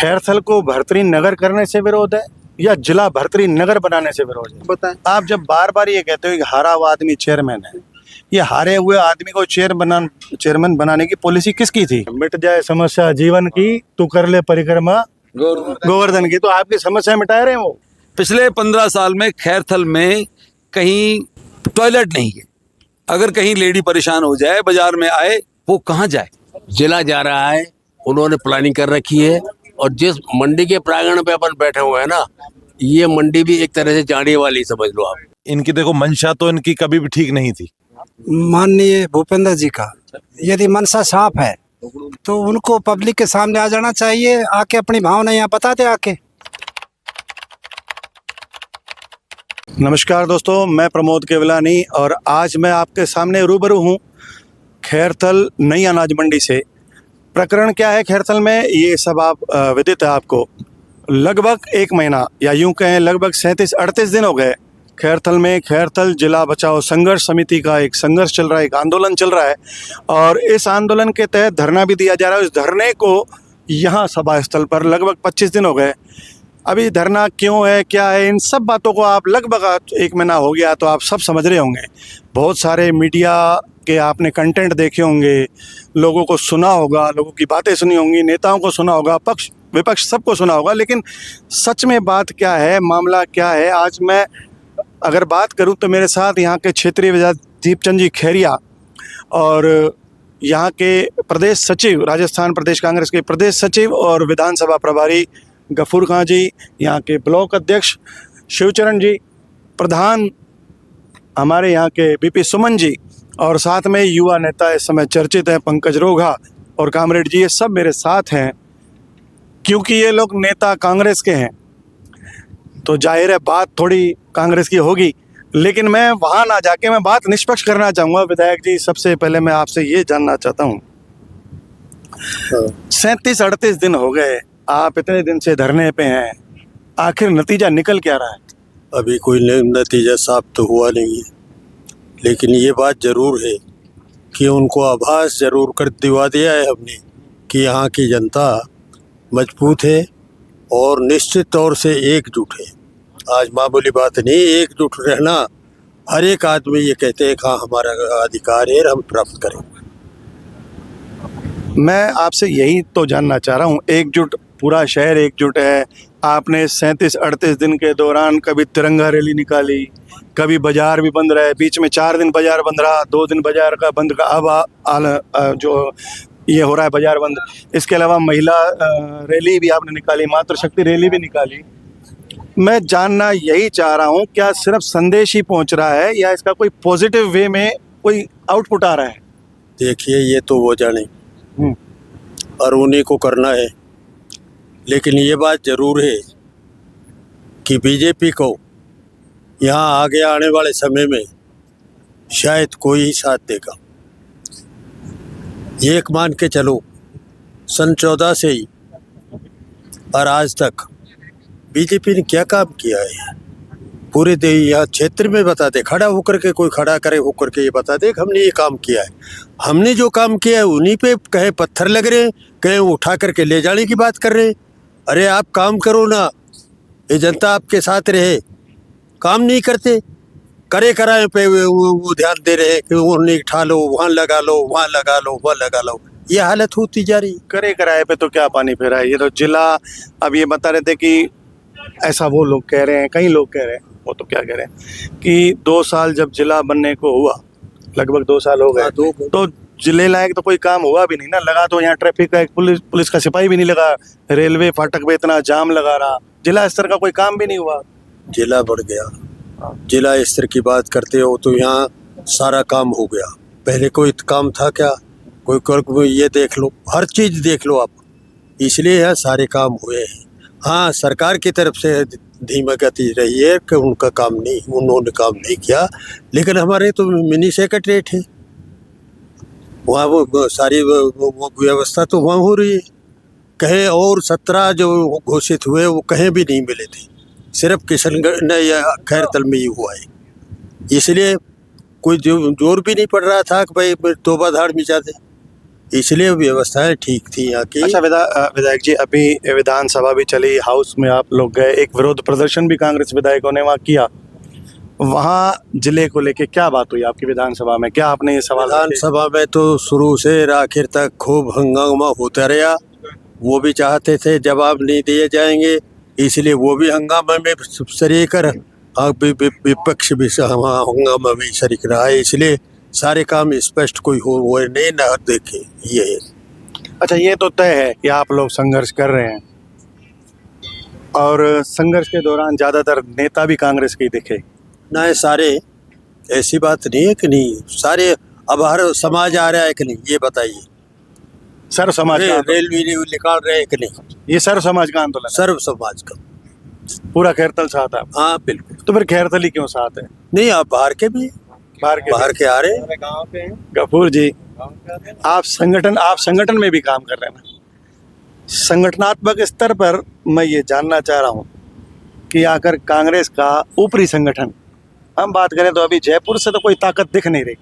खैरथल को भर्तरी नगर करने से विरोध है या जिला भर्तरी नगर बनाने से विरोध है? बताएं। आप जब बार बार ये कहते हो कि हारा हुआ आदमी चेयरमैन है, ये हारे हुए आदमी को चेयरमैन बनाने की पॉलिसी किसकी थी? मिट जाए समस्या जीवन की, तू कर ले परिक्रमा गोवर्धन की। तो आपकी समस्या मिटा रहे हैं वो। पिछले 15 साल में खैरथल में कहीं टॉयलेट नहीं है। अगर कहीं लेडी परेशान हो जाए, बाजार में आए, वो कहाँ जाए? जिला जा रहा है, उन्होंने प्लानिंग कर रखी है। और जिस मंडी के प्रांगण पे अपन बैठे हुए हैं ना, ये मंडी भी एक तरह से जाने वाली समझ लो आप। इनकी देखो मंशा तो इनकी कभी भी ठीक नहीं थी। माननीय भूपेंद्र जी का यदि मनसा साफ है तो उनको पब्लिक के सामने आ जाना चाहिए, आके अपनी भावना यहाँ बताते आके। नमस्कार दोस्तों, मैं प्रमोद केवलानी और आज मैं आपके सामने रूबरू हूँ खैरथल नई अनाज मंडी से। प्रकरण क्या है खैरथल में, ये सब आप विदित है आपको। लगभग एक महीना या यूं कहें लगभग 37-38 दिन हो गए खैरथल में खैरथल जिला बचाओ संघर्ष समिति का एक संघर्ष चल रहा है, एक आंदोलन चल रहा है। और इस आंदोलन के तहत धरना भी दिया जा रहा है। इस धरने को यहाँ सभा स्थल पर लगभग 25 दिन हो गए। अभी धरना क्यों है, क्या है, इन सब बातों को आप लगभग एक महीना हो गया तो आप सब समझ रहे होंगे। बहुत सारे मीडिया के आपने कंटेंट देखे होंगे, लोगों को सुना होगा, लोगों की बातें सुनी होंगी, नेताओं को सुना होगा, पक्ष विपक्ष सबको सुना होगा। लेकिन सच में बात क्या है, मामला क्या है, आज मैं अगर बात करूं तो मेरे साथ यहाँ के क्षेत्रीय विधायक दीपचंद जी खैरिया और यहाँ के प्रदेश सचिव, राजस्थान प्रदेश कांग्रेस के प्रदेश सचिव और विधानसभा प्रभारी गफूर खां जी, यहाँ के ब्लॉक अध्यक्ष शिवचरण जी, प्रधान हमारे यहाँ के बीपी सुमन जी और साथ में युवा नेता इस समय चर्चित हैं पंकज रोघा और कामरेड जी, ये सब मेरे साथ हैं। क्योंकि ये लोग नेता कांग्रेस के हैं तो जाहिर है बात थोड़ी कांग्रेस की होगी, लेकिन मैं वहाँ ना जाके मैं बात निष्पक्ष करना चाहूँगा। विधायक जी, सबसे पहले मैं आपसे ये जानना चाहता हूँ, 37-38 दिन हो गए, आप इतने दिन से धरने पे हैं, आखिर नतीजा निकल क्या रहा है? अभी कोई नतीजा साफ तो हुआ नहीं है, लेकिन ये बात ज़रूर है कि उनको आभास ज़रूर कर दिवा दिया है हमने कि यहाँ की जनता मजबूत है और निश्चित तौर से एकजुट है। आज मामूली बात नहीं, एकजुट रहना हर एक आदमी ये कहते हैं कि हाँ हमारा अधिकार है और हम प्राप्त करेंगे। मैं आपसे यही तो जानना चाह रहा हूँ, एकजुट, पूरा शहर एकजुट है। आपने 37-38 दिन के दौरान कभी तिरंगा रैली निकाली, कभी बाजार भी बंद रहे, बीच में 4 दिन बाजार बंद रहा, 2 दिन बाजार का बंद का, अब जो ये हो रहा है बाजार बंद। इसके अलावा महिला रैली भी आपने निकाली, मातृशक्ति रैली भी निकाली। मैं जानना यही चाह रहा हूँ, क्या सिर्फ संदेश ही पहुँच रहा है या इसका कोई पॉजिटिव वे में कोई आउटपुट आ रहा है? देखिए, ये तो वो जाने और उन्हीं को करना है, लेकिन ये बात ज़रूर है कि बीजेपी को यहाँ आगे आने वाले समय में शायद कोई ही साथ देगा। एक मान के चलो, सन 14 से ही और आज तक बीजेपी ने क्या काम किया है पूरे यहाँ क्षेत्र में बता दे, खड़ा होकर के कोई खड़ा करे होकर के ये बता दे कि हमने ये काम किया है। हमने जो काम किया है उन्हीं पे कहे पत्थर लग रहे हैं, कहे उठा करके ले जाने की बात कर रहे हैं। अरे आप काम करो ना, ये जनता आपके साथ रहे, काम नहीं करते, करे कराए पे वो ध्यान दे रहे हैं कि उन्हें उठा लो, वहाँ लगा लो, वहाँ लगा लो, वहाँ लगा लो। ये हालत होती जा रही। करे कराए पे तो क्या पानी फेरा है, ये तो जिला। अब ये बता रहे थे कि ऐसा वो लोग कह रहे हैं, कई लोग कह रहे हैं, वो तो क्या कह रहे हैं कि 2 साल जब जिला बनने को हुआ, लगभग 2 साल हो गए, तो जिले लायक तो कोई काम हुआ भी नहीं ना। लगा तो यहाँ ट्रैफिक का एक पुलिस का सिपाही भी नहीं लगा, रेलवे फाटक पे इतना जाम लगा रहा, जिला स्तर का कोई काम भी नहीं हुआ। जिला बढ़ गया, जिला स्तर की बात करते हो तो यहाँ सारा काम हो गया। पहले कोई काम था क्या? कोई ये देख लो, हर चीज़ देख लो आप, इसलिए यहाँ सारे काम हुए हैं। हाँ, सरकार की तरफ से धीमी गति रही है कि उनका काम नहीं, उन्होंने काम नहीं किया, लेकिन हमारे तो मिनी सेक्रेटरीट है, वहाँ वो सारी वो व्यवस्था तो वहाँ हो रही है। कहे और 17 जो घोषित हुए वो कहीं भी नहीं मिले थे, सिर्फ किशनगढ़ ने या खैरथल में ही हुआ है। इसलिए कोई जोर भी नहीं पड़ रहा था कि भाई तोबा धाड़ मिचा दे। इसलिए व्यवस्थाएं ठीक थी यहाँ की। अच्छा विधायक जी, अभी विधानसभा भी चली, हाउस में आप लोग गए, एक विरोध प्रदर्शन भी कांग्रेस विधायकों ने वहाँ किया। वहाँ जिले को लेके क्या बात हुई आपकी विधानसभा में? क्या आपने ये सवाल रखे? विधानसभा में तो शुरू से आखिर तक खूब हंगामा होता रहा। वो भी चाहते थे जवाब नहीं दिए जाएंगे, इसलिए वो भी हंगामा में शरीक कर, विपक्ष भी हंगामा में शरीक रहा है। इसलिए सारे काम स्पष्ट कोई हो नहीं न देखे। ये है। अच्छा, ये तो तय है कि आप लोग संघर्ष कर रहे हैं, और संघर्ष के दौरान ज़्यादातर नेता भी कांग्रेस के ही दिखे। ना सारे, ऐसी बात नहीं है कि नहीं, सारे अब हर समाज आ रहा है कि नहीं, ये बताइए। सर्व समाज का आंदोलन। रेल निकाल रहे हैं कि नहीं, ये सर्व समाज का आंदोलन है। सर्व समाज का। पूरा खैरथल साथ है। हाँ बिल्कुल। तो फिर खैरथल ही क्यों साथ है? नहीं, आप बाहर के भी, बाहर के आ रहे हैं। गफूर जी, आप संगठन में भी काम कर रहे हैं ना, संगठनात्मक स्तर पर मैं ये जानना चाह रहा हूँ कि आकर कांग्रेस का ऊपरी संगठन, हम बात करें तो अभी जयपुर से तो कोई ताकत दिख नहीं रही।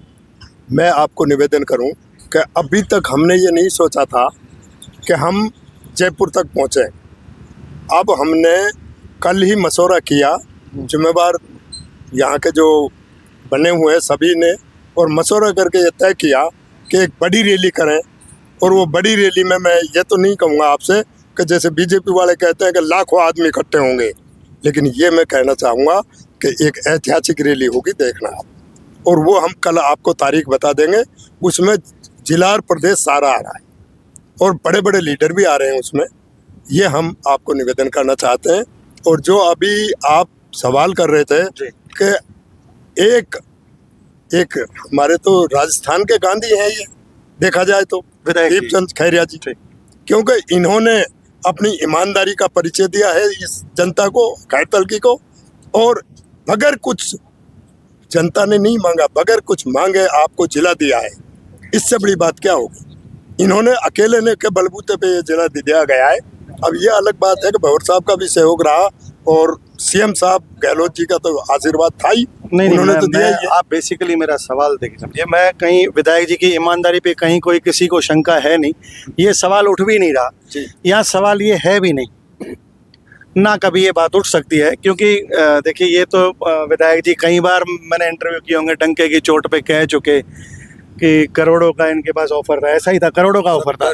मैं आपको निवेदन करूं कि अभी तक हमने ये नहीं सोचा था कि हम जयपुर तक पहुंचे। अब हमने कल ही मशवरा किया, जिम्मेवार यहाँ के जो बने हुए हैं सभी ने, और मशवरा करके ये तय किया कि एक बड़ी रैली करें। और वो बड़ी रैली में मैं ये तो नहीं कहूँगा आपसे कि जैसे बीजेपी वाले कहते हैं कि लाखों आदमी इकट्ठे होंगे, लेकिन ये मैं कहना चाहूँगा कि एक ऐतिहासिक रैली होगी, देखना आप। और वो हम कल आपको तारीख बता देंगे। उसमें जिला और प्रदेश सारा आ रहा है, और बड़े बड़े लीडर भी आ रहे हैं उसमें। ये हम आपको निवेदन करना चाहते हैं। और जो अभी आप सवाल कर रहे थे कि एक हमारे तो राजस्थान के गांधी हैं, ये देखा जाए तो दीपचंद खैरिया जी, क्योंकि इन्होंने अपनी ईमानदारी का परिचय दिया है इस जनता को, खैरथल की को। और बगैर कुछ, जनता ने नहीं मांगा, बगैर कुछ मांगे आपको जिला दिया है। इससे बड़ी बात क्या होगी? इन्होंने अकेले ने के बलबूते पे ये जिला दिया गया है। अब ये अलग बात है कि भंवर साहब का भी सहयोग रहा, और सीएम साहब गहलोत जी का तो आशीर्वाद था ही, उन्होंने तो दिया ही है। आप बेसिकली मेरा सवाल देखिए, समझिए, मैं कहीं विधायक जी की ईमानदारी पे कहीं कोई किसी को शंका है नहीं, ये सवाल उठ भी नहीं रहा। यहाँ सवाल ये है भी नहीं, ना कभी ये बात उठ सकती है, क्योंकि देखिए, ये तो विधायक जी कई बार मैंने इंटरव्यू किए होंगे, डंके की चोट पे कह चुके कि करोड़ों का इनके पास ऑफर था। ऐसा ही था, करोड़ों का ऑफर था,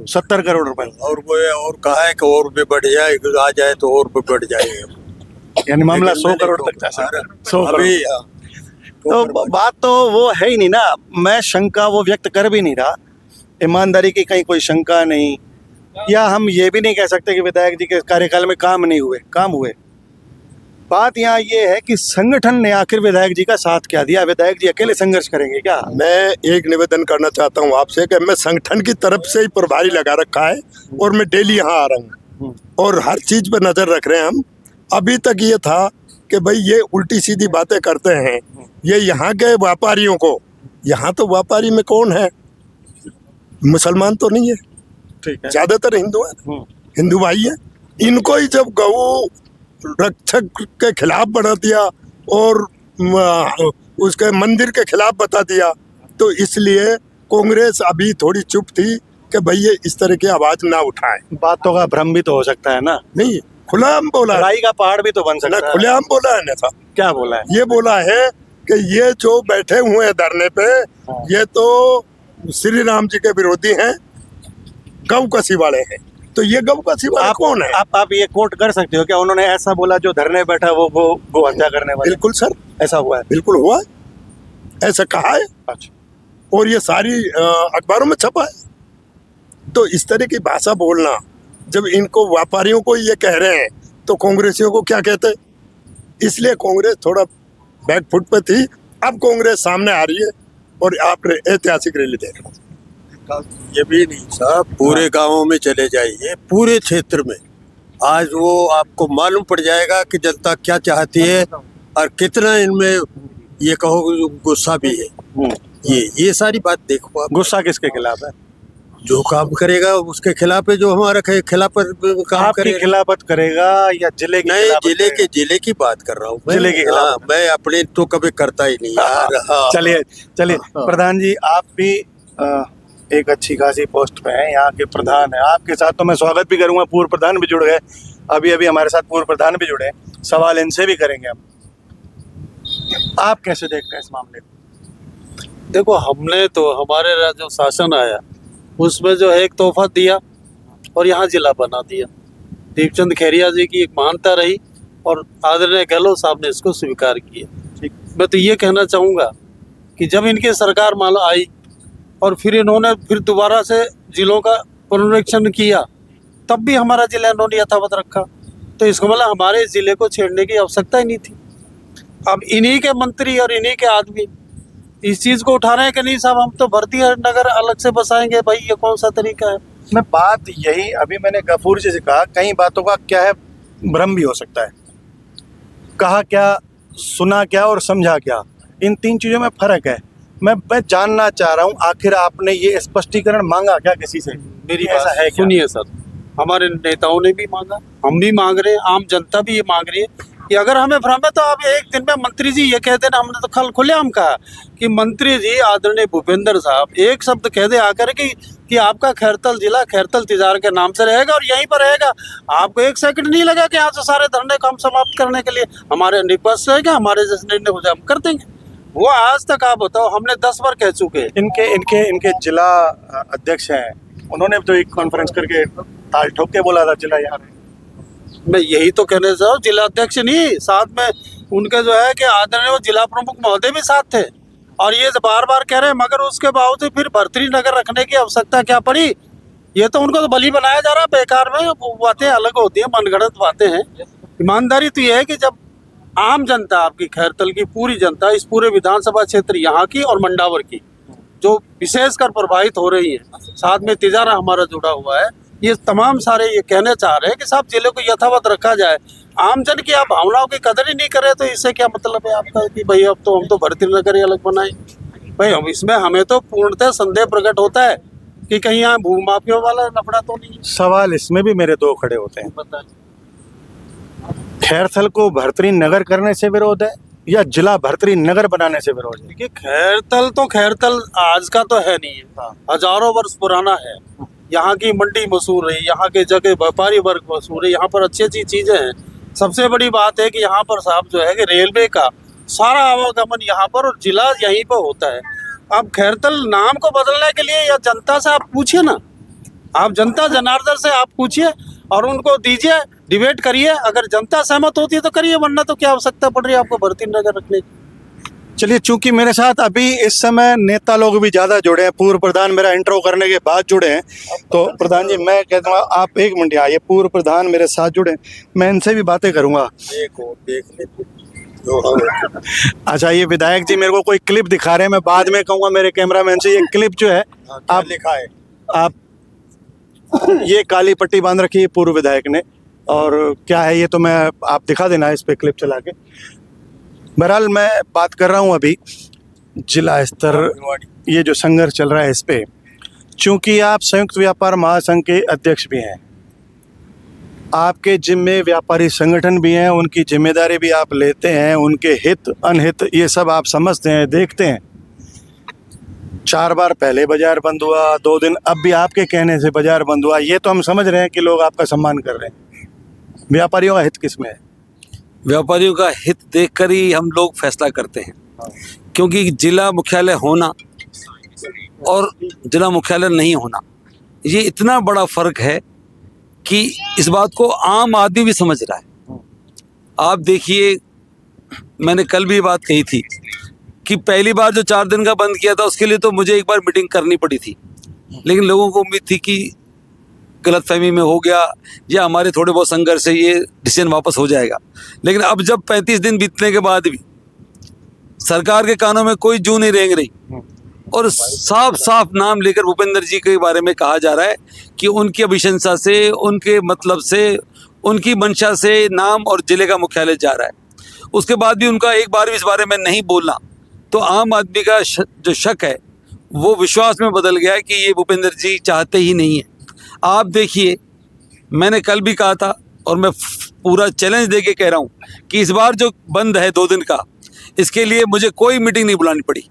70 करोड़ रुपए। और वो और कहा है कि और भी बढ़ जाए, आ जाए तो और भी बढ़ जाएगा, यानी मामला 100 करोड़ तक जा सकता है। 100 करोड़। तो बात तो वो है ही नहीं ना, मैं शंका वो व्यक्त कर भी नहीं रहा, ईमानदारी की कहीं कोई शंका नहीं। या हम ये भी नहीं कह सकते कि विधायक जी के कार्यकाल में काम नहीं हुए, काम हुए। बात यहाँ ये है कि संगठन ने आखिर विधायक जी का साथ क्या दिया? विधायक जी अकेले संघर्ष करेंगे क्या? मैं एक निवेदन करना चाहता हूँ आपसे कि मैं संगठन की तरफ से ही प्रभारी लगा रखा है, और मैं डेली यहाँ आ रहा हूँ, और हर चीज पे नजर रख रहे हैं हम। अभी तक ये था कि भाई ये उल्टी सीधी बातें करते हैं ये यहाँ के व्यापारियों को। यहाँ तो व्यापारी में कौन है? मुसलमान तो नहीं है, ठीक है, ज्यादातर हिंदू है, हिंदू भाई है। इनको ही जब गऊ रक्षक के खिलाफ बना दिया और उसके मंदिर के खिलाफ बता दिया, तो इसलिए कांग्रेस अभी थोड़ी चुप थी कि भाई ये इस तरह की आवाज ना उठाए। बातों का भ्रम भी तो हो सकता है ना। नहीं, खुलेआम बोला, लड़ाई का पहाड़ भी तो बन सकता है। खुलेआम बोला है ना साहब। क्या बोला है? ये बोला है कि ये जो बैठे हुए हैं धरने पे, ये तो श्री राम जी के विरोधी हैं, गौ कसी वाले हैं। तो ये गौ कसी वाले कौन है? आप ये कोट कर सकते हो क्या? उन्होंने ऐसा बोला जो धरने बैठा वो गो हत्या करने वाला। बिल्कुल सर, ऐसा हुआ है, बिल्कुल हुआ है, ऐसा कहा है। अच्छा, और ये सारी अखबारों में छपा है। तो इस तरह की भाषा बोलना, जब इनको व्यापारियों को ये कह रहे हैं तो कांग्रेसियों को क्या कहते? इसलिए कांग्रेस थोड़ा बैकफुट पे थी। अब कांग्रेस सामने आ रही है, और आप ऐतिहासिक रैली देख रहे हैं। ये भी नहीं साहब, पूरे गांवों में चले जाइए, पूरे क्षेत्र में आज वो आपको मालूम पड़ जाएगा कि जनता क्या चाहती है, और कितना इनमें ये कहो गुस्सा भी है। ये सारी बात देखो आप। गुस्सा किसके खिलाफ है? जो काम करेगा उसके खिलाफ है, जो हमारा खिलाफ काम आपकी खिलाफत करेगा या जिले की? नहीं, जिले की बात कर रहा हूँ, जिले की खिलाफत। मैं अपने तो कभी करता ही नहीं यार। चलिए प्रधान जी, आप भी एक अच्छी खासी पोस्ट पे हैं, यहाँ के प्रधान हैं। आपके साथ तो मैं स्वागत भी करूंगा, पूर्व प्रधान भी जुड़ गए, अभी अभी हमारे साथ पूर्व प्रधान भी जुड़े हैं, सवाल इनसे भी करेंगे हम। आप कैसे देखते हैं इस मामले को? देखो, हमने तो हमारे जो शासन आया उसमें जो है एक तोहफा दिया और यहाँ जिला बना दिया। दीपचंद खैरिया जी की एक मानता रही और आदरणीय गहलोत साहब ने इसको स्वीकार किया। मैं तो ये कहना चाहूँगा कि जब इनकी सरकार मान आई और फिर इन्होंने फिर दोबारा से जिलों का पुनरीक्षण किया, तब भी हमारा जिला इन्होंने यथावत रखा। तो इसको मतलब हमारे ज़िले को छेड़ने की आवश्यकता ही नहीं थी। अब इन्हीं के मंत्री और इन्हीं के आदमी इस चीज़ को उठा रहे हैं कि नहीं साहब, हम तो भर्ती नगर अलग से बसाएंगे। भाई ये कौन सा तरीका है? मैं बात यही अभी मैंने गफूर जी से कहा, कई बातों का क्या है भ्रम भी हो सकता है। कहा क्या, सुना क्या और समझा क्या, इन तीन चीज़ों में फ़र्क है। मैं जानना चाह रहा हूँ, आखिर आपने ये स्पष्टीकरण मांगा क्या किसी से? मेरी ऐसा बात है क्या? सुनिए सर, हमारे नेताओं ने भी मांगा, हम भी मांग रहे हैं, आम जनता भी ये मांग रही है कि अगर हमें भ्रम है तो आप एक दिन में मंत्री जी ये कह देना। हमने तो कल खुलेआम कहा कि मंत्री जी आदरणीय भूपेंद्र साहब एक शब्द कह दे आकर कि आपका खैरथल जिला खैरथल तिजार के नाम से रहेगा और यहीं पर रहेगा। आपको एक सेकंड नहीं लगा कि यहाँ से सारे धरने को हम समाप्त करने के लिए हमारे रिक्वेस्ट रहेगा, हमारे जैसे निर्णय हो जाए हम कर देंगे। वो आज तक आप बताओ, हमने 10 बार कह चुके हैं। इनके जिला अध्यक्ष हैं, उन्होंने तो एक कॉन्फ्रेंस करके ताल ठोक के बोला था जिला यहाँ। मैं यही तो कहने से जिला अध्यक्ष नहीं, साथ में उनके जो है कि आदरणीय वो जिला प्रमुख महोदय भी साथ थे और ये बार बार कह रहे हैं, मगर उसके बावजूद फिर भर्तरी नगर रखने की आवश्यकता क्या पड़ी? ये तो उनको तो बलि बनाया जा रहा है बेकार में। वो बातें अलग होती हैं, मनगढ़ंत बातें हैं। ईमानदारी तो ये है कि जब आम जनता, आपकी खैरथल की पूरी जनता, इस पूरे विधानसभा क्षेत्र यहाँ की और मंडावर की जो विशेषकर प्रभावित हो रही है, साथ में तिजारा हमारा जुड़ा हुआ है, ये तमाम सारे ये कहने चाह रहे हैं कि साहब जिले को यथावत रखा जाए। आम जन की आप भावनाओं की कदर ही नहीं कर रहे, तो इससे क्या मतलब है आपका कि भाई अब तो हम तो भर्ती नगर ही अलग बनाए? भाई हम इसमें हमें तो पूर्णतः संदेह प्रकट होता है कि कहीं यहाँ भूमाफियों वाला लफड़ा तो नहीं है। सवाल इसमें भी मेरे दो खड़े होते हैं। बताइए, खैरथल को भर्तरी नगर करने से विरोध है या जिला भर्तरी नगर बनाने से विरोध है? देखिए खैरथल तो खैरथल आज का तो है नहीं है, हजारों वर्ष पुराना है। यहाँ की मंडी मशहूर है, यहाँ के जगह व्यापारी वर्ग मशहूर है, यहाँ पर अच्छी अच्छी चीज़ें हैं। सबसे बड़ी बात है कि यहाँ पर साहब जो है कि रेलवे का सारा आवागमन यहाँ पर और जिला यहीं पर होता है। अब खैरथल नाम को बदलने के लिए या जनता से आप पूछिए ना, आप जनता जनार्दन से आप पूछिए और उनको दीजिए, डिबेट करिए। अगर जनता सहमत होती है तो करिए, वरना तो क्या आवश्यकता पड़ रही है आपको भर्ती नगर रखने की? चलिए, चूंकि मेरे साथ अभी इस समय नेता लोग भी ज़्यादा जुड़े हैं, पूर्व प्रधान मेरा इंट्रो करने के बाद जुड़े हैं, तो प्रधान जी मैं कहता हूँ आप एक मिनट आइए, पूर्व प्रधान मेरे साथ जुड़े हैं, मैं इनसे भी बातें करूँगा। अच्छा, ये विधायक जी मेरे को कोई क्लिप दिखा रहे हैं, मैं बाद में कहूँगा मेरे कैमरामैन से, ये क्लिप जो है आप लिखा है, आप ये काली पट्टी बांध रखी है पूर्व विधायक ने, और क्या है ये तो मैं आप दिखा देना इस पे क्लिप चला के। बहरहाल मैं बात कर रहा हूँ अभी जिला स्तर, ये जो संघर्ष चल रहा है इस पे, चूंकि आप संयुक्त व्यापार महासंघ के अध्यक्ष भी हैं, आपके जिम्मे व्यापारी संगठन भी हैं, उनकी जिम्मेदारी भी आप लेते हैं, उनके हित अनहित ये सब आप समझते हैं, देखते हैं। 4 बार पहले बाजार बंद हुआ, 2 दिन अब भी आपके कहने से बाजार बंद हुआ, ये तो हम समझ रहे हैं कि लोग आपका सम्मान कर रहे हैं। व्यापारियों का हित किसमें है? व्यापारियों का हित देखकर ही हम लोग फैसला करते हैं, क्योंकि जिला मुख्यालय होना और जिला मुख्यालय नहीं होना, ये इतना बड़ा फर्क है कि इस बात को आम आदमी भी समझ रहा है। आप देखिए, मैंने कल भी बात कही थी कि पहली बार जो 4 दिन का बंद किया था उसके लिए तो मुझे एक बार मीटिंग करनी पड़ी थी, लेकिन लोगों को उम्मीद थी कि गलतफहमी में हो गया या हमारे थोड़े बहुत संघर्ष से ये डिसीजन वापस हो जाएगा। लेकिन अब जब 35 दिन बीतने के बाद भी सरकार के कानों में कोई जू नहीं रेंग रही और साफ साफ नाम लेकर भूपेंद्र जी के बारे में कहा जा रहा है कि उनकी अभिशंसा से, उनके मतलब से, उनकी मंशा से नाम और जिले का मुख्यालय जा रहा है, उसके बाद भी उनका एक बार भी इस बारे में नहीं बोलना, तो आम आदमी का जो शक है वो विश्वास में बदल गया है कि ये भूपेंद्र जी चाहते ही नहीं है। आप देखिए, मैंने कल भी कहा था और मैं पूरा चैलेंज दे के कह रहा हूँ कि इस बार जो बंद है 2 दिन का, इसके लिए मुझे कोई मीटिंग नहीं बुलानी पड़ी।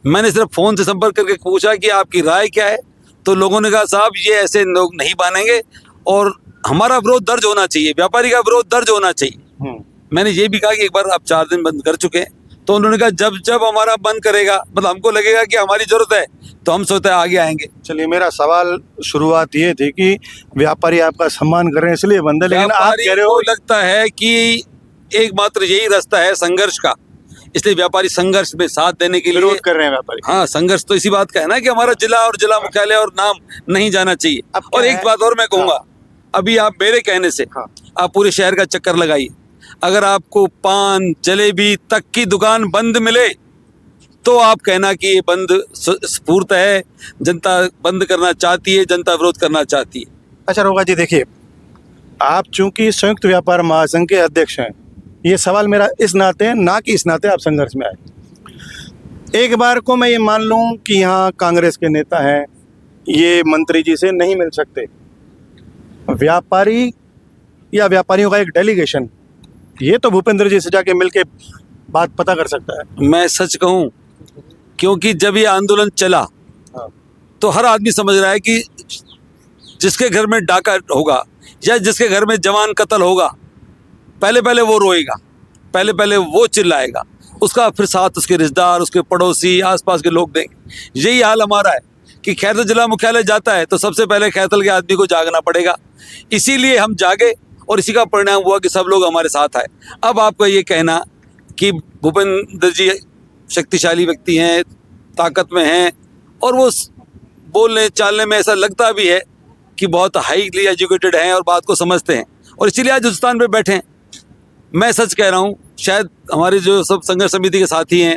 मैंने सिर्फ फ़ोन से संपर्क करके पूछा कि आपकी राय क्या है, तो लोगों ने कहा साहब ये ऐसे लोग नहीं मानेंगे और हमारा विरोध दर्ज होना चाहिए, व्यापारी का विरोध दर्ज होना चाहिए। मैंने ये भी कहा कि एक बार आप 4 दिन बंद कर चुके हैं, तो उन्होंने कहा जब जब हमारा बंद करेगा, मतलब हमको लगेगा कि हमारी ज़रूरत है तो हम सोचते हैं आगे आएंगे। चलिए, मेरा सवाल शुरुआत ये थी कि व्यापारी आपका सम्मान कर रहे हैं इसलिए बंद है, लेकिन आप व्यापारी कह रहे को हो लगता है कि एकमात्र यही रास्ता है संघर्ष का, इसलिए व्यापारी संघर्ष में साथ देने के लिए विरोध कर रहे हैं व्यापारी। हाँ, संघर्ष तो इसी बात का है ना कि हमारा जिला और जिला मुख्यालय और नाम नहीं जाना चाहिए। अब क्या और एक है? बात और मैं कहूँगा, अभी आप मेरे कहने से हाँ। आप पूरे शहर का चक्कर लगाइए, अगर आपको पान जलेबी तक की दुकान बंद मिले तो आप कहना कि ये बंद स्फूर्त है, जनता बंद करना चाहती है, जनता विरोध करना चाहती है। अच्छा रोगा जी, देखिए, आप चूंकि संयुक्त व्यापार महासंघ के अध्यक्ष हैं, ये सवाल मेरा इस नाते है, ना कि इस नाते आप संघर्ष में आए। एक बार को मैं ये मान लूं कि यहाँ कांग्रेस के नेता हैं, ये मंत्री जी से नहीं मिल सकते, व्यापारी या व्यापारियों का एक डेलीगेशन ये तो भूपेंद्र जी से जाके मिलके बात पता कर सकता है। मैं सच कहूं, क्योंकि जब ये आंदोलन चला तो हर आदमी समझ रहा है कि जिसके घर में डाका होगा या जिसके घर में जवान कत्ल होगा, पहले पहले वो रोएगा, पहले पहले वो चिल्लाएगा, उसका फिर साथ उसके रिश्तेदार, उसके पड़ोसी, आसपास के लोग देंगे। यही हाल हमारा है कि खैरतल जिला मुख्यालय जाता है तो सबसे पहले खैरतल के आदमी को जागना पड़ेगा, इसीलिए हम जागे और इसी का परिणाम हुआ कि सब लोग हमारे साथ आए। अब आपका ये कहना कि भूपेंद्र जी शक्तिशाली व्यक्ति हैं, ताकत में हैं, और वो बोलने चालने में ऐसा लगता भी है कि बहुत हाईली एजुकेटेड हैं और बात को समझते हैं, और इसीलिए आज हिंदुस्तान पे बैठे हैं। मैं सच कह रहा हूँ, शायद हमारे जो सब संघर्ष समिति के साथी हैं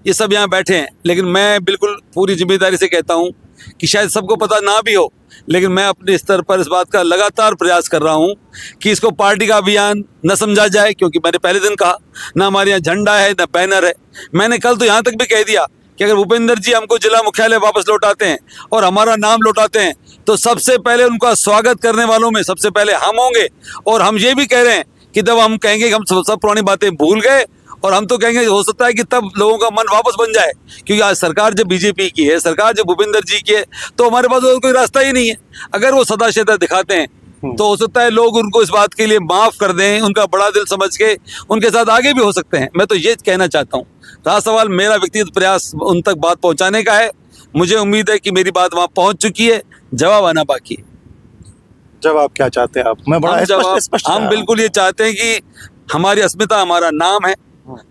ये सब यहाँ बैठे हैं, लेकिन मैं बिल्कुल पूरी जिम्मेदारी से कहता हूँ कि शायद सबको पता ना भी हो, लेकिन मैं अपने स्तर पर इस बात का लगातार प्रयास कर रहा हूँ कि इसको पार्टी का अभियान न समझा जाए, क्योंकि मैंने पहले दिन कहा ना हमारे यहाँ झंडा है ना बैनर है। मैंने कल तो यहाँ तक भी कह दिया कि अगर भूपेंद्र जी हमको जिला मुख्यालय वापस लौटाते हैं और हमारा नाम लौटाते हैं तो सबसे पहले उनका स्वागत करने वालों में सबसे पहले हम होंगे। और हम ये भी कह रहे हैं कि जब हम कहेंगे कि हम सब पुरानी बातें भूल गए, और हम तो कहेंगे हो सकता है कि तब लोगों का मन वापस बन जाए, क्योंकि आज सरकार जब बीजेपी की है, सरकार जब भूपेंद्र जी की है, तो हमारे पास और कोई रास्ता ही नहीं है। अगर वो सदाशयता दिखाते हैं तो हो सकता है लोग उनको इस बात के लिए माफ़ कर दें, उनका बड़ा दिल समझ के उनके साथ आगे भी हो सकते हैं। मैं तो ये कहना चाहता हूँ, रहा सवाल मेरा व्यक्तिगत प्रयास उन तक बात पहुँचाने का है। मुझे उम्मीद है कि मेरी बात वहाँ पहुँच चुकी है, जवाब आना बाकी है। जवाब क्या चाहते हैं आप? मैं बड़ा स्पष्ट हम बिल्कुल ये चाहते हैं कि हमारी अस्मिता हमारा नाम है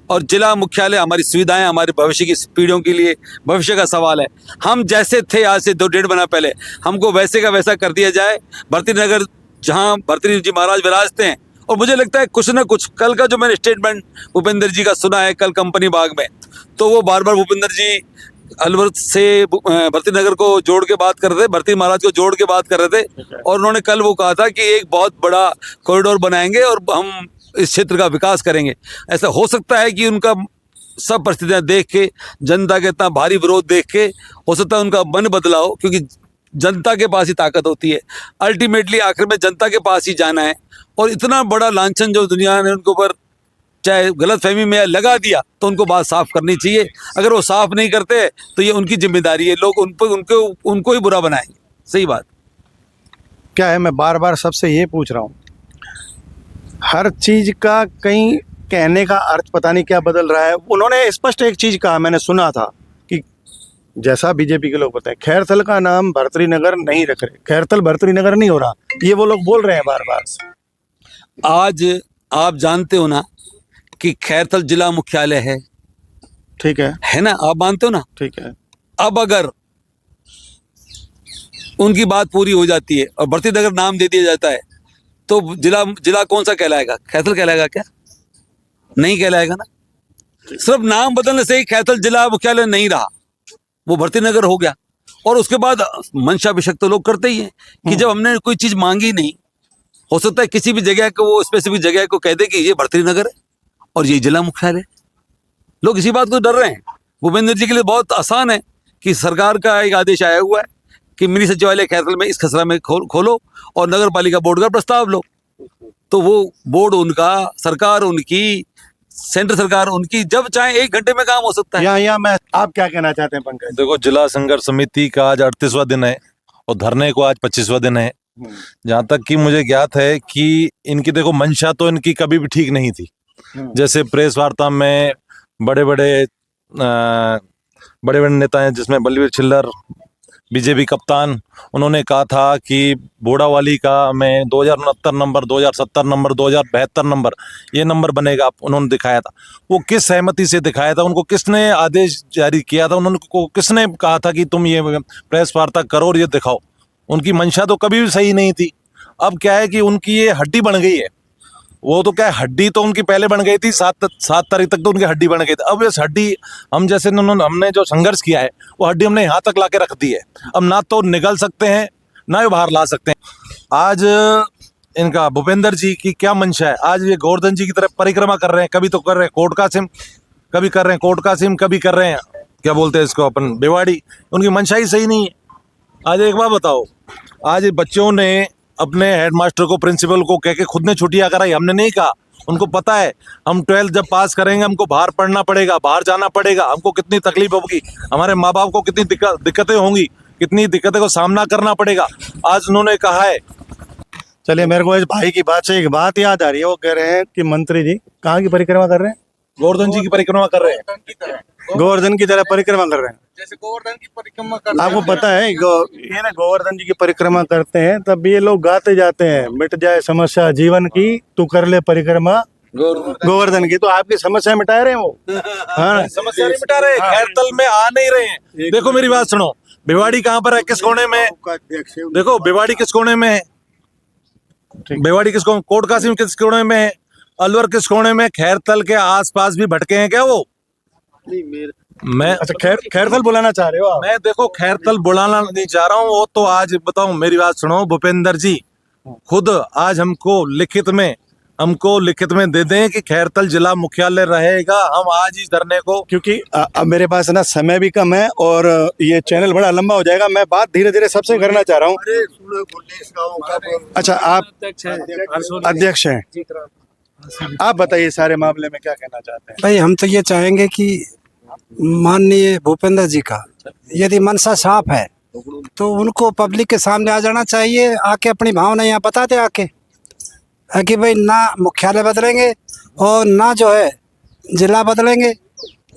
और जिला मुख्यालय हमारी सुविधाएं, हमारे भविष्य की पीढ़ियों के लिए भविष्य का सवाल है। हम जैसे थे आज से 2-1.5 महीना पहले, हमको वैसे का वैसा कर दिया जाए। भर्तृहरि नगर जहाँ भर्तृहरि जी महाराज विराजते हैं, और मुझे लगता है कुछ ना कुछ, कल का जो मैंने स्टेटमेंट भूपेंद्र जी का सुना है कल कंपनी बाग में, तो वो बार बार भूपेंद्र जी अलवर से भर्तृहरि नगर को जोड़ के बात कर रहे थे, भर्तृहरि महाराज को जोड़ के बात कर रहे थे, और उन्होंने कल वो कहा था कि एक बहुत बड़ा कॉरिडोर बनाएंगे और हम इस क्षेत्र का विकास करेंगे। ऐसा हो सकता है कि उनका सब परिस्थितियां देख के, जनता के इतना भारी विरोध देख के, हो सकता है उनका मन बदला हो, क्योंकि जनता के पास ही ताकत होती है। अल्टीमेटली आखिर में जनता के पास ही जाना है, और इतना बड़ा लांछन जो दुनिया ने उनके ऊपर चाहे गलतफहमी में लगा दिया, तो उनको बात साफ करनी चाहिए। अगर वो साफ नहीं करते तो ये उनकी जिम्मेदारी है, लोग उनको ही बुरा बनाएंगे। सही बात क्या है, मैं बार बार सबसे ये पूछ रहा हूँ, हर चीज का कहीं कहने का अर्थ पता नहीं क्या बदल रहा है। उन्होंने स्पष्ट एक चीज कहा, मैंने सुना था कि जैसा बीजेपी के लोग बताएं, खैरथल का नाम भर्तृहरि नगर नहीं रख रहे, खैरथल भर्तृहरि नगर नहीं हो रहा, ये वो लोग बोल रहे हैं बार बार। आज आप जानते हो ना कि खैरथल जिला मुख्यालय है, ठीक है ना? आप मानते हो ना? ठीक है। अब अगर उनकी बात पूरी हो जाती है और भर्तृहरि नगर नाम दे दिया जाता है, तो जिला कौन सा कहलाएगा? खैरथल कहलाएगा क्या? नहीं कहलाएगा ना। सिर्फ नाम बदलने से ही खैरथल जिला मुख्यालय नहीं रहा, वो भर्तृहरि नगर हो गया। और उसके बाद मंशाभिषेक तो लोग करते ही हैं कि जब हमने कोई चीज मांगी नहीं, हो सकता है किसी भी जगह को, वो स्पेसिफिक जगह को कह दे कि ये भर्तृहरि नगर है और ये जिला मुख्यालय। लोग इसी बात को डर रहे हैं। भूपेंद्र जी के लिए बहुत आसान है कि सरकार का एक आदेश आया हुआ है कि मिनी सचिवालय खैरथल में इस खसरा में खोलो और नगर पालिका बोर्ड का प्रस्ताव लो, तो वो बोर्ड उनका, सरकार उनकी, सेंटर सरकार उनकी जब चाहे 1 घंटे में काम हो सकता है। यहाँ मैं आप क्या कहना चाहते हैं पंकज? देखो, जिला संघर्ष समिति का आज 38वां दिन है और धरने को आज 25वां दिन है। जहाँ तक कि मुझे ज्ञात है कि इनकी देखो मंशा तो इनकी कभी भी ठीक नहीं थी। जैसे प्रेस वार्ता में बड़े बड़े नेता हैं, जिसमें बलवीर छिल्लर, बीजेपी कप्तान, उन्होंने कहा था कि बोड़ावाली का मैं 2069 नंबर, 2070 नंबर, 2072 नंबर ये नंबर बनेगा, उन्होंने दिखाया था। वो किस सहमति से दिखाया था? उनको किसने आदेश जारी किया था? उन्होंने किसने कहा था कि तुम ये प्रेस वार्ता करो और ये दिखाओ? उनकी मंशा तो कभी भी सही नहीं थी। अब क्या है कि उनकी ये हड्डी बन गई है। वो तो क्या है, हड्डी तो उनकी पहले बन गई थी, 7 तारीख तक तो उनकी हड्डी बन गई थी। अब इस हड्डी हम जैसे हमने जो संघर्ष किया है वो हड्डी हमने यहाँ तक लाके रख दी है। अब ना तो निगल सकते हैं ना ही बाहर ला सकते हैं। आज इनका भूपेंद्र जी की क्या मंशा है? आज ये गोवर्धन जी की तरफ परिक्रमा कर रहे हैं। कभी तो कर रहे हैं कोट कासिम, कभी कर रहे हैं कोट कासिम, कभी कर रहे हैं क्या बोलते हैं इसको अपन बेवाड़ी। उनकी मंशा ही सही नहीं है। आज एक बात बताओ, आज बच्चों ने अपने हेडमास्टर को, प्रिंसिपल को कह के खुद ने छुट्टियां कराई। हमने नहीं कहा। उनको पता है हम 12th जब पास करेंगे हमको बाहर पढ़ना पड़ेगा, बाहर जाना पड़ेगा, हमको कितनी तकलीफ होगी, हमारे माँ बाप को कितनी दिक्कतें होंगी, कितनी दिक्कतें को सामना करना पड़ेगा। आज उन्होंने कहा है। चलिए, मेरे को इस भाई की बात से एक बात याद आ रही है। वो कह रहे हैं कि मंत्री जी कहाँ की परिक्रमा कर रहे हैं? गोवर्धन जी की परिक्रमा कर रहे हैं। गोवर्धन की तरह परिक्रमा कर रहे हैं। जैसे गोवर्धन की परिक्रमा कर आपको पता है ये ना गोवर्धन जी की परिक्रमा करते हैं तब ये लोग गाते जाते हैं, मिट जाए समस्या जीवन की, तू कर ले परिक्रमा गोवर्धन की। तो आपकी समस्या मिटा रहे हैं वो। हाँ, समस्या नहीं मिटा रहे, खैरतल में आ नहीं रहे हैं। देखो मेरी बात सुनो, भिवाड़ी कहाँ पर है, किस कोने में? देखो भिवाड़ी किस कोने में है, भिवाड़ी किस कोने, कोट कासिम किस कोने में है, अलवर किस कोने में, खैरतल के आसपास भी भटके हैं क्या वो? मैं अच्छा खैरतल बुलाना चाह रहे हो आप? मैं देखो खैरतल बुलाना नहीं चाह रहा हूँ। वो तो आज बताऊं, मेरी बात सुनो, भूपेंद्र जी खुद आज हमको लिखित में दे दें कि खैरतल जिला मुख्यालय रहेगा। हम आज इस धरने को, क्योंकि अब मेरे पास ना समय भी कम है और ये चैनल बड़ा लंबा हो जाएगा। मैं बात धीरे धीरे सबसे करना चाह रहा हूँ। अच्छा, आप अध्यक्ष हैं, आप बताइए सारे मामले में क्या कहना चाहते हैं? भाई हम तो ये चाहेंगे कि माननीय भूपेंद्र जी का यदि मनसा साफ है तो उनको पब्लिक के सामने आ जाना चाहिए, आके अपनी भावना यहाँ बताते आके है कि भाई ना मुख्यालय बदलेंगे और ना जो है जिला बदलेंगे,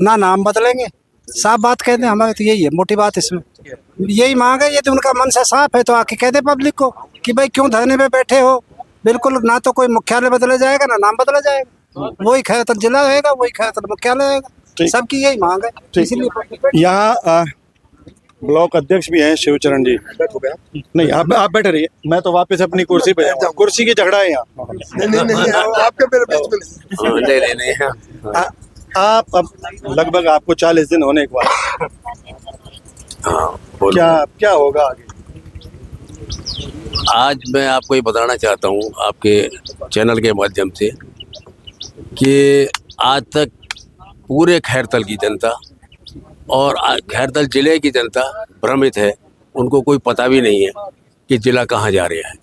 ना नाम बदलेंगे। साफ बात कहते हैं, हमारे तो यही है मोटी बात इसमें, यही मांग है। यदि उनका मनसा साफ है तो आके कह दे पब्लिक को कि भाई क्यों धरने पे बैठे हो। बिल्कुल, ना तो कोई मुख्यालय बदला जाएगा ना नाम बदला जाएगा, वही खैरतल जिला रहेगा, वही खैरतल मुख्यालय रहेगा। सबकी यही मांग है। इसलिए यहाँ ब्लॉक अध्यक्ष भी हैं शिवचरण जी। नहीं, आप बैठे रहिए, मैं तो वापस अपनी कुर्सी पे जाऊंगा। कुर्सी की झगड़ा है यहाँ। नहीं आपके मेरे बीच में नहीं। आप अब लगभग आपको 40 दिन होने के बाद क्या होगा आगे? आज मैं आपको ये बताना चाहता हूँ आपके चैनल के माध्यम से कि आज तक पूरे खैरतल की जनता और खैरतल जिले की जनता भ्रमित है। उनको कोई पता भी नहीं है कि जिला कहाँ जा रहा है।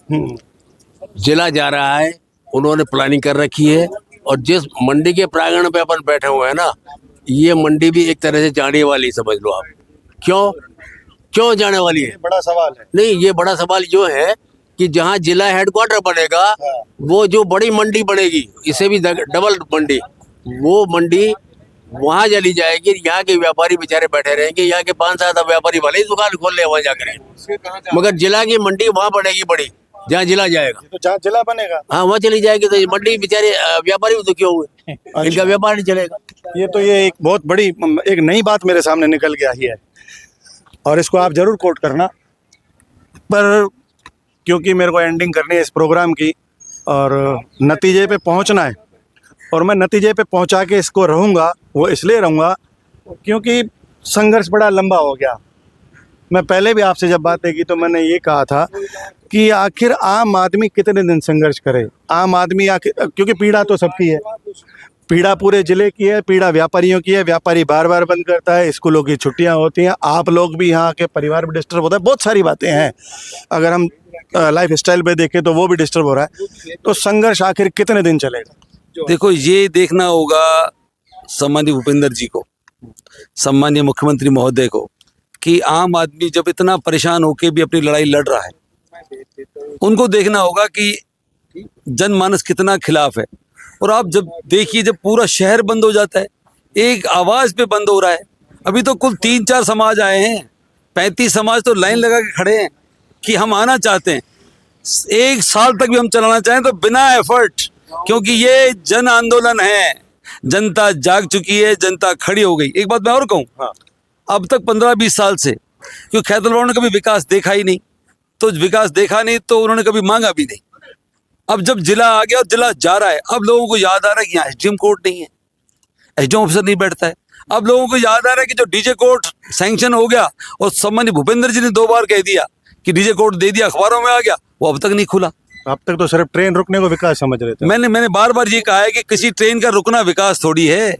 जिला जा रहा है, उन्होंने प्लानिंग कर रखी है। और जिस मंडी के प्रांगण पे अपन बैठे हुए हैं ना, ये मंडी भी एक तरह से जाने वाली समझ लो आप। क्यों जाने वाली है? बड़ा सवाल है। नहीं, ये बड़ा सवाल जो है कि जहाँ जिला हेडक्वार्टर बनेगा वो जो बड़ी मंडी बनेगी, इसे भी डबल मंडी, वो मंडी वहाँ चली जाएगी। यहाँ के व्यापारी बेचारे बैठे रहेंगे, यहाँ के 5-7 व्यापारी भले ही दुकान खोल ले वहाँ जाकर, मगर जिला की मंडी वहाँ बनेगी बड़ी, जहाँ जिला जाएगा। तो जहाँ जिला बनेगा हाँ वहाँ चली जाएगी, तो मंडी बेचारे व्यापारी भी दुखी हुए, इनका व्यापार नहीं चलेगा। ये एक बहुत बड़ी एक नई बात मेरे सामने निकल के आई है और इसको आप जरूर कोट करना। पर क्योंकि मेरे को एंडिंग करनी है इस प्रोग्राम की और नतीजे पे पहुंचना है, और मैं नतीजे पे पहुंचा के इसको रहूँगा, वो इसलिए रहूँगा क्योंकि संघर्ष बड़ा लंबा हो गया। मैं पहले भी आपसे जब बातें की तो मैंने ये कहा था कि आखिर आम आदमी कितने दिन संघर्ष करे। आम आदमी आखिर, क्योंकि पीड़ा तो सबकी है, पीड़ा पूरे जिले की है, पीड़ा व्यापारियों की है। व्यापारी बार बार बंद करता है, स्कूलों की छुट्टियां होती हैं, आप लोग भी यहाँ के परिवार भी डिस्टर्ब होता है, बहुत सारी बातें हैं। अगर हम लाइफ स्टाइल पे देखें तो वो भी डिस्टर्ब हो रहा है। तो संघर्ष आखिर कितने दिन चलेगा? देखो, ये देखना होगा सम्माननीय भूपेंद्र जी को, सम्माननीय मुख्यमंत्री महोदय को, कि आम आदमी जब इतना परेशान होकर भी अपनी लड़ाई लड़ रहा है, उनको देखना होगा कि जनमानस कितना खिलाफ है। और आप जब देखिए, जब पूरा शहर बंद हो जाता है, एक आवाज पे बंद हो रहा है। अभी तो कुल 3-4 समाज आए हैं, 35 समाज तो लाइन लगा के खड़े हैं कि हम आना चाहते हैं। 1 साल तक भी हम चलाना चाहें तो बिना एफर्ट, क्योंकि ये जन आंदोलन है, जनता जाग चुकी है, जनता खड़ी हो गई। एक बात मैं और कहूँ, अब तक 15-20 साल से, क्योंकि खैरथल वालों ने कभी विकास देखा ही नहीं, तो विकास देखा नहीं तो उन्होंने कभी मांगा भी नहीं। अब जब जिला आ गया और जिला जा रहा है, अब लोगों को याद आ रहा है कि यहाँ एसडीएम कोर्ट नहीं है, एसडीएम ऑफिसर नहीं बैठता है। अब लोगों को याद आ रहा है कि जो डीजे कोर्ट सैंक्शन हो गया और सम्माननीय भूपेंद्र जी ने 2 बार कह दिया कि डीजे कोर्ट दे दिया, अखबारों में आ गया, वो अब तक नहीं खुला। अब तक तो सिर्फ ट्रेन रुकने को विकास समझ रहे थे। मैंने बार बार ये कहा है कि किसी ट्रेन का रुकना विकास थोड़ी है।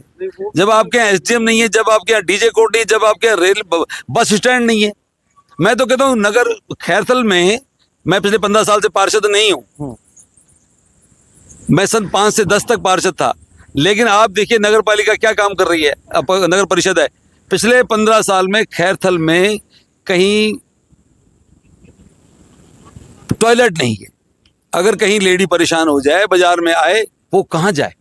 जब आपके यहाँ एसडीएम नहीं है, जब आपके यहाँ डीजे कोर्ट नहीं है, जब आपके यहाँ रेल बस स्टैंड नहीं है। मैं तो कहता हूँ, नगर खैरथल में मैं पिछले 15 साल से पार्षद नहीं हूँ, मैं सन 5 से 10 तक पार्षद था, लेकिन आप देखिए नगर पालिका क्या काम कर रही है, नगर परिषद है। पिछले 15 साल में खैरथल में कहीं टॉयलेट नहीं है। अगर कहीं लेडी परेशान हो जाए, बाजार में आए, वो कहाँ जाए?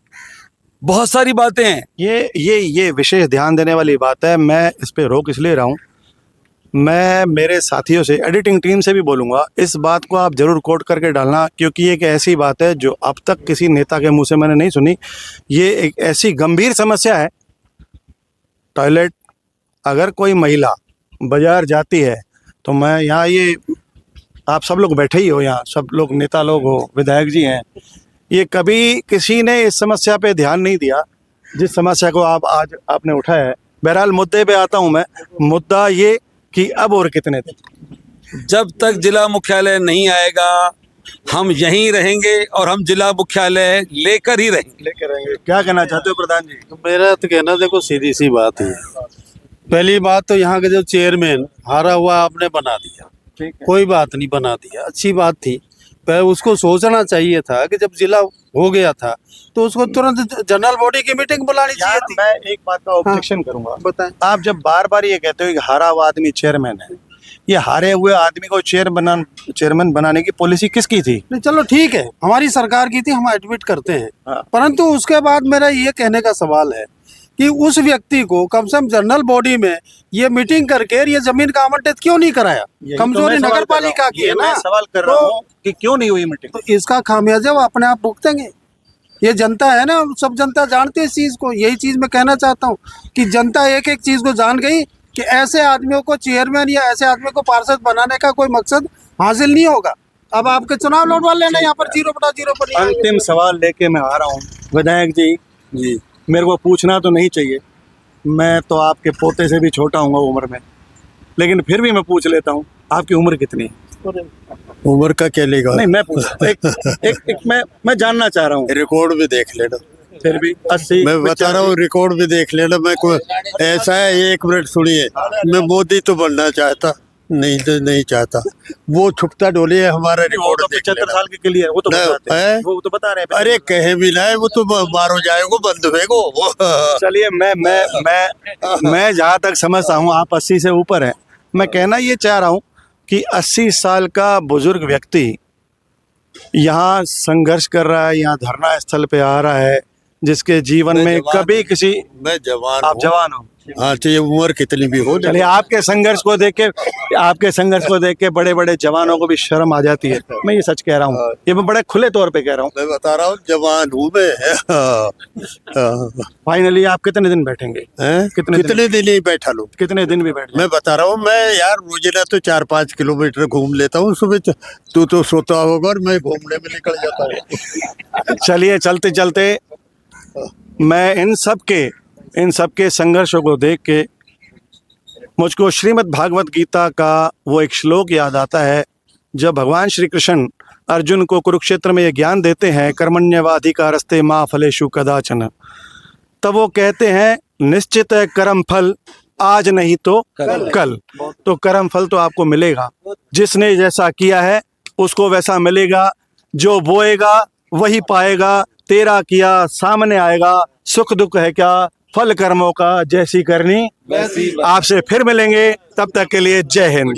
बहुत सारी बातें हैं। ये विशेष ध्यान देने वाली बात है। मैं इस पे रोक इसलिए रहा हूँ, मैं मेरे साथियों से, एडिटिंग टीम से भी बोलूँगा, इस बात को आप ज़रूर कोट करके डालना, क्योंकि ये एक ऐसी बात है जो अब तक किसी नेता के मुंह से मैंने नहीं सुनी। ये एक ऐसी गंभीर समस्या है। टॉयलेट, अगर कोई महिला बाजार जाती है तो मैं यहाँ, ये आप सब लोग बैठे ही हो यहाँ, सब लोग नेता लोग हो, विधायक जी हैं, ये कभी किसी ने इस समस्या पे ध्यान नहीं दिया जिस समस्या को आप आज आपने उठाया है। बहरहाल मुद्दे पे आता हूँ मैं। मुद्दा ये कि अब और कितने दिन, जब तक जिला मुख्यालय नहीं आएगा हम यहीं रहेंगे और हम जिला मुख्यालय लेकर ही रहेंगे। क्या कहना चाहते हो प्रधान जी? तो मेरा तो कहना, देखो सीधी सी बात है। पहली बात तो यहाँ के जो चेयरमैन हारा हुआ आपने बना दिया, कोई बात नहीं, बना दिया, अच्छी बात थी। पर उसको सोचना चाहिए था कि जब जिला हो गया था तो उसको तुरंत जनरल बॉडी की मीटिंग बुलानी चाहिए थी। मैं एक बात का ऑब्जेक्शन करूंगा। बताएं। आप जब बार बार ये कहते हो कि हारा हुआ आदमी चेयरमैन है, ये हारे हुए आदमी को चेयरमैन बनाने की पॉलिसी किसकी थी? नहीं, चलो ठीक है, हमारी सरकार की थी, हम एडमिट करते हैं। हाँ। परंतु उसके बाद मेरा ये कहने का सवाल है कि उस व्यक्ति को कम से कम जनरल बॉडी में ये मीटिंग करके ये जमीन का आवंटित क्यों नहीं कराया? कमजोरी नगर पालिका की है ना। सवाल कर रहा हूँ कि क्यों नहीं हुई मीटिंग? तो इसका खामियाजा वो अपने आप भुगतेंगे। ये जनता है ना, सब जनता जानती है इस चीज को। यही चीज मैं कहना चाहता हूँ कि जनता एक एक चीज को जान गई कि ऐसे आदमियों को चेयरमैन या ऐसे आदमियों को पार्षद बनाने का कोई मकसद हासिल नहीं होगा। अब आपके चुनाव लड़वा लेना, यहाँ पर 0/0 पर। अंतिम सवाल लेके मैं आ रहा हूँ विधायक जी, मेरे को पूछना तो नहीं चाहिए, मैं तो आपके पोते से भी छोटा हूँ उम्र में, लेकिन फिर भी मैं पूछ लेता हूँ, आपकी उम्र कितनी है? उम्र का क्या लेगा? नहीं, मैं पूछ एक मैं जानना चाह रहा हूँ। रिकॉर्ड भी देख लेना। फिर भी 80। मैं बता रहा हूँ, रिकॉर्ड भी देख लेना। मैं कोई ऐसा है, 1 मिनट सुनिए, मैं मोदी तो बनना चाहता नहीं, तो नहीं चाहता। वो छुपता डोली है, हमारा रिकॉर्ड देख 75 लेना। साल के क्लियर, वो तो बताते हैं, है? वो तो बता रहे हैं। अरे कहे भी ना है, वो तो मारो जाएगो, बंद होएगो। चलिए, मैं जहाँ तक समझता हूँ आप 80 से ऊपर हैं। मैं कहना ये चाह रहा हूँ कि 80 साल का बुजुर्ग व्यक्ति यहाँ संघर्ष कर रहा है, यहाँ धरना स्थल पे आ रहा है, जिसके जीवन में कभी किसी, मैं जवान, आप जवान हो, हाँ, चाहे उम्र कितनी भी हो। चलिए, आपके संघर्ष को देख के बड़े बड़े जवानों को भी शर्म आ जाती है। मैं ये सच कह रहा हूँ, ये मैं बड़े खुले तौर पे कह रहा हूँ। मैं बता रहा हूँ, जवान हूँ मैं। फाइनली आप कितने दिन बैठेंगे? कितने दिन ही बैठा लो, कितने दिन भी बैठ मैं बता रहा हूँ। मैं यार रोजाना तो 4-5 किलोमीटर घूम लेता हूँ सुबह। तू तो सोता होगा और मैं घूमने में निकल जाता हूँ। चलिए, चलते चलते मैं इन सब के संघर्षों को देख के मुझको श्रीमद् भागवत गीता का वो एक श्लोक याद आता है, जब भगवान श्री कृष्ण अर्जुन को कुरुक्षेत्र में ये ज्ञान देते हैं, कर्मण्येवाधिकारस्ते मा फलेषु कदाचन, तब वो कहते हैं निश्चित है कर्म फल, आज नहीं तो कल। तो कर्म फल तो आपको मिलेगा, जिसने जैसा किया है उसको वैसा मिलेगा। जो बोएगा वही पाएगा, तेरा किया सामने आएगा, सुख दुख है क्या, फल कर्मों का जैसी करनी। आपसे फिर मिलेंगे, तब तक के लिए जय हिंद।